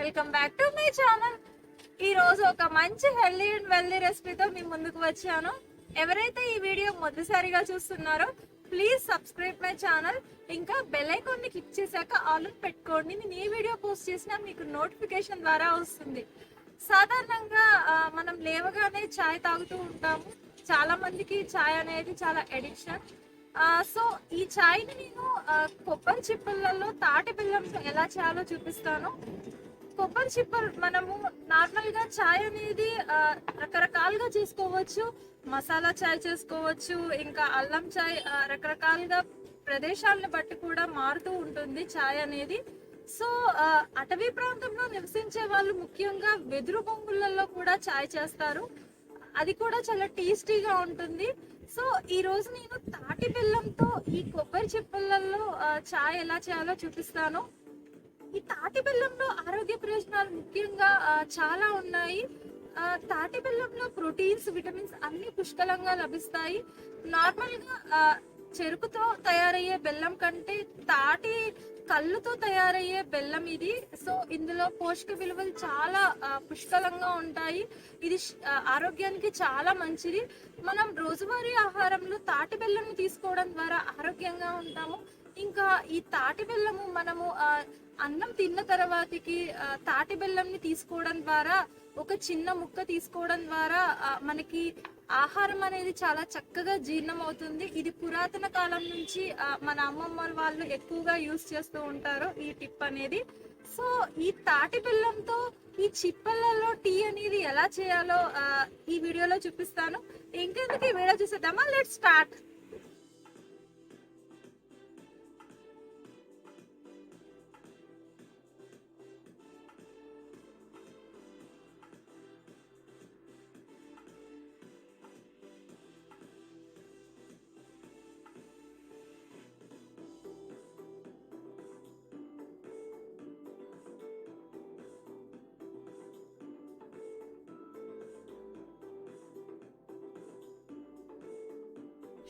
Welcome back to my channel. ఈ రోజు ఒక మంచి హెల్దీ అండ్ వెల్దీ రెసిపీతో మీ ముందుకు వచ్చాను. ఎవరైతే ఈ వీడియో మొదటిసారిగా చూస్తున్నారో ప్లీజ్ సబ్స్క్రైబ్ మై ఛానల్. ఇంకా బెల్ ఐకాన్ ని క్లిక్ చేశాక ఆల్ పెట్టుకోండి. నేను ఏ వీడియో పోస్ట్ చేసినా మీకు నోటిఫికేషన్ ద్వారా వస్తుంది. సాధారణంగా మనం లేవగానే చాయ్ తాగుతూ ఉంటాము. చాలా మందికి చాయ్ అనేది చాలా ఎడిక్షన్. సో ఈ చాయ్ని నేను కొబ్బరి చిప్పలలో తాటి బెల్లంతో ఎలా చేయాలో చూపిస్తాను. కొబ్బరి చిప్పలు మనము నార్మల్గా చాయ్ అనేది రకరకాలుగా చేసుకోవచ్చు. మసాలా చాయ్ చేసుకోవచ్చు, ఇంకా అల్లం చాయ్, రకరకాలుగా ప్రదేశాలను బట్టి కూడా మారుతూ ఉంటుంది చాయ్ అనేది. సో అటవీ ప్రాంతంలో నివసించే వాళ్ళు ముఖ్యంగా వెదురు బొంగులలో కూడా చాయ్ చేస్తారు. అది కూడా చాలా టేస్టీగా ఉంటుంది. సో ఈ రోజు నేను తాటి బెల్లంతో ఈ కొబ్బరి చిప్పలలో చాయ్ ఎలా చేయాలో చూపిస్తాను. ఈ తాటి బెల్లంలో ఆరోగ్య ప్రయోజనాలు ముఖ్యంగా చాలా ఉన్నాయి. తాటి బెల్లంలో ప్రోటీన్స్, విటమిన్స్ అన్ని పుష్కలంగా లభిస్తాయి. నార్మల్గా చెరుకుతో తయారయ్యే బెల్లం కంటే తాటి కళ్ళుతో తయారయ్యే బెల్లం ఇది. సో ఇందులో పోషక విలువలు చాలా పుష్కలంగా ఉంటాయి. ఇది ఆరోగ్యానికి చాలా మంచిది. మనం రోజువారీ ఆహారంలో తాటి బెల్లం తీసుకోవడం ద్వారా ఆరోగ్యంగా ఉంటాము. ఇంకా ఈ తాటి బెల్లము మనము అన్నం తిన్న తర్వాతకి తాటి బెల్లంని తీసుకోవడం ద్వారా, ఒక చిన్న ముక్క తీసుకోవడం ద్వారా మనకి ఆహారం అనేది చాలా చక్కగా జీర్ణం అవుతుంది. ఇది పురాతన కాలం నుంచి మన అమ్మమ్మ వాళ్ళు ఎక్కువగా యూస్ చేస్తూ ఉంటారు ఈ టిప్ అనేది. సో ఈ తాటి బెల్లంతో ఈ చిప్పలలో టీ అనేది ఎలా చేయాలో ఈ వీడియోలో చూపిస్తాను. ఇంకెందుకు ఈ వీడియో చూసేద్దామా? Let's start.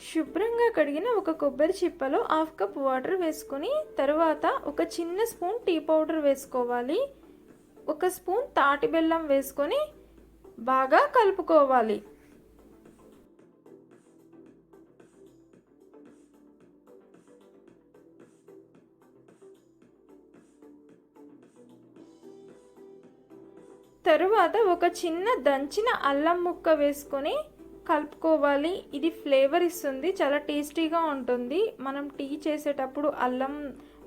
శుభ్రంగా కడిగిన ఒక కొబ్బరి చిప్పలో 1/2 కప్ వాటర్ వేసుకొని, తర్వాత ఒక చిన్న స్పూన్ టీ పౌడర్ వేసుకోవాలి. 1 స్పూన్ తాటి బెల్లం వేసుకొని బాగా కలుపుకోవాలి. తరువాత ఒక చిన్న దంచిన అల్లం ముక్క వేసుకొని కలుపుకోవాలి. ఇది ఫ్లేవర్ ఇస్తుంది, చాలా టేస్టీగా ఉంటుంది మనం టీ చేసేటప్పుడు అల్లం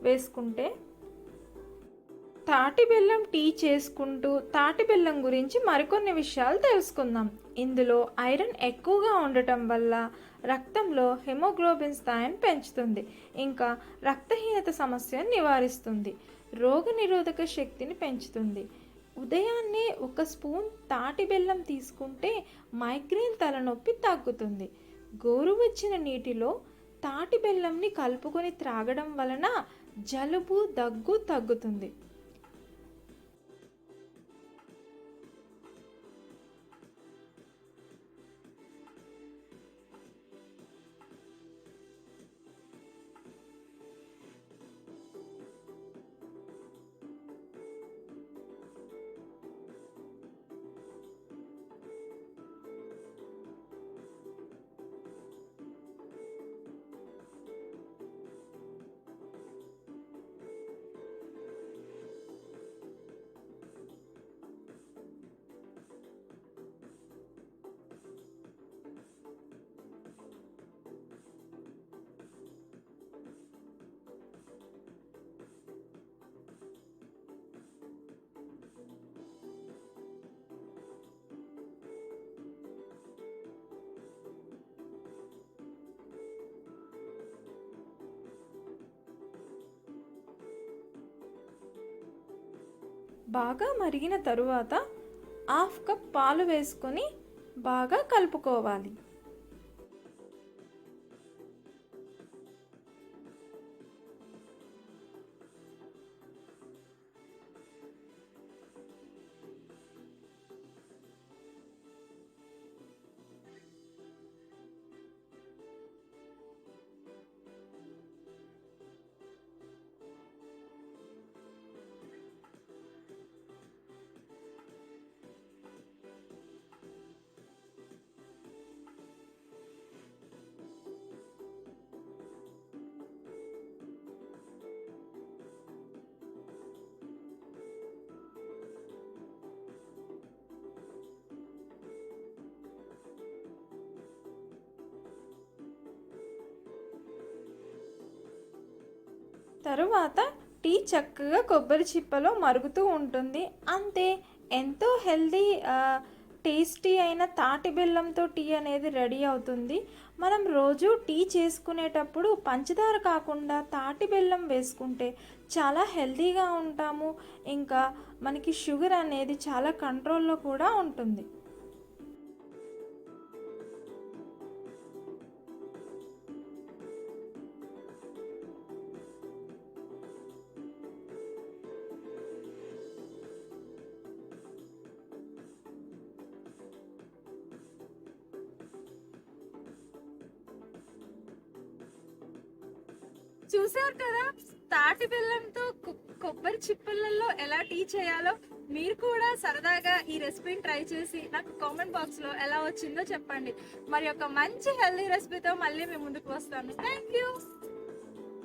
వేసుకుంటే. తాటి బెల్లం టీ చేసుకుంటూ తాటి బెల్లం గురించి మరికొన్ని విషయాలు తెలుసుకుందాం. ఇందులో ఐరన్ ఎక్కువగా ఉండటం వల్ల రక్తంలో హెమోగ్లోబిన్ స్థాయిని పెంచుతుంది. ఇంకా రక్తహీనత సమస్యను నివారిస్తుంది. రోగనిరోధక శక్తిని పెంచుతుంది. ఉదయాన్నే 1 స్పూన్ తాటి బెల్లం తీసుకుంటే మైగ్రేన్ తలనొప్పి తగ్గుతుంది. గోరువెచ్చని నీటిలో తాటి బెల్లంని కలుపుకొని త్రాగడం వలన జలుబు, దగ్గు తగ్గుతుంది. బాగా మరిగిన తరువాత 1/2 కప్ పాలు వేసుకొని బాగా కలుపుకోవాలి. తరువాత టీ చక్కగా కొబ్బరి చిప్పలో మరుగుతూ ఉంటుంది. అంతే, ఎంతో హెల్దీ టేస్టీ అయిన తాటి బెల్లంతో టీ అనేది రెడీ అవుతుంది. మనం రోజు టీ చేసుకునేటప్పుడు పంచదార కాకుండా తాటి బెల్లం వేసుకుంటే చాలా హెల్దీగా ఉంటాము. ఇంకా మనకి షుగర్ అనేది చాలా కంట్రోల్లో కూడా ఉంటుంది. చూసారు కదా, తాటి బెల్లంతో కొబ్బరి చిప్పలలో ఎలా టీ చేయాలో. మీరు కూడా సరదాగా ఈ రెసిపీని ట్రై చేసి నాకు కామెంట్ బాక్స్ లో ఎలా వచ్చిందో చెప్పండి. మరి ఒక మంచి హెల్దీ రెసిపీతో మళ్ళీ మేము ముందుకు వస్తాను. Thank you.